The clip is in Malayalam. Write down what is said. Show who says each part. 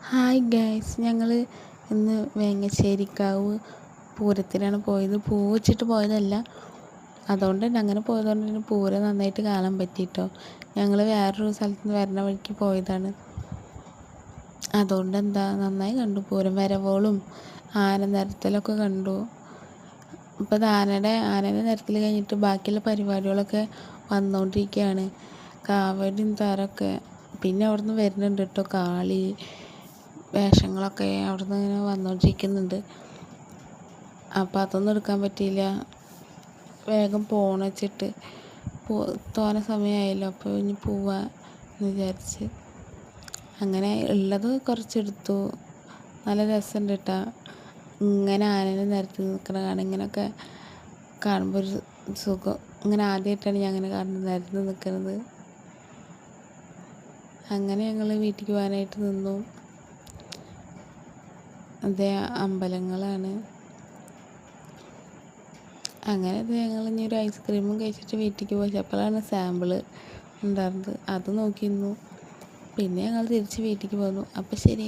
Speaker 1: ഹായ് ഗൈസ്, ഞങ്ങൾ ഇന്ന് വേങ്ങശ്ശേരിക്കാവ് പൂരത്തിനാണ് പോയത്. പൂ വെച്ചിട്ട് പോയതല്ല, അതുകൊണ്ട് തന്നെ അങ്ങനെ പോയതുകൊണ്ട് തന്നെ പൂരം നന്നായിട്ട് കാണാൻ പറ്റിയിട്ടോ. ഞങ്ങൾ വേറൊരു സ്ഥലത്ത് നിന്ന് വരുന്ന വഴിക്ക് പോയതാണ്. അതുകൊണ്ട് നന്നായി കണ്ടു. പൂരം വരവോളും ആന നിരത്തലൊക്കെ കണ്ടു. ഇപ്പോൾ ആനയുടെ നിരത്തിൽ കഴിഞ്ഞിട്ട് ബാക്കിയുള്ള പരിപാടികളൊക്കെ വന്നുകൊണ്ടിരിക്കുകയാണ്. കാവടിയും താരമൊക്കെ പിന്നെ അവിടുന്ന് വരുന്നുണ്ട് കേട്ടോ. കാളി വേഷങ്ങളൊക്കെ അവിടുന്ന് ഇങ്ങനെ വന്നുകൊണ്ടിരിക്കുന്നുണ്ട്. അപ്പോൾ അതൊന്നും എടുക്കാൻ പറ്റിയില്ല. വേഗം പോകണം വെച്ചിട്ട് തോനെ സമയമായല്ലോ, അപ്പോൾ ഇനി പോവാന്ന് വിചാരിച്ച് അങ്ങനെ ഉള്ളത് കുറച്ചെടുത്തു. നല്ല രസമുണ്ട് കേട്ടോ. ഇങ്ങനെ ആനേനെ നിരത്തി നിൽക്കണ കാണാൻ, ഇങ്ങനെയൊക്കെ കാണുമ്പോൾ ഒരു സുഖം. ഇങ്ങനെ ആദ്യമായിട്ടാണ് ഞാൻ അങ്ങനെ കാണുന്നത്, നിരത്തി നിൽക്കുന്നത്. അങ്ങനെ ഞങ്ങൾ വീട്ടിലേക്ക് പോകാനായിട്ട് നിന്നു. അതേ അമ്പലങ്ങളാണ്. അങ്ങനെ ഞങ്ങൾ ഇനി ഒരു ഐസ്ക്രീമും കഴിച്ചിട്ട് വീട്ടിലേക്ക് പോയി. അപ്പോഴാണ് സാമ്പിള് ഉണ്ടായിരുന്നത്, അത് നോക്കി നിന്നു. പിന്നെ ഞങ്ങൾ തിരിച്ച് വീട്ടിലേക്ക് പോന്നു. അപ്പോൾ ശരി.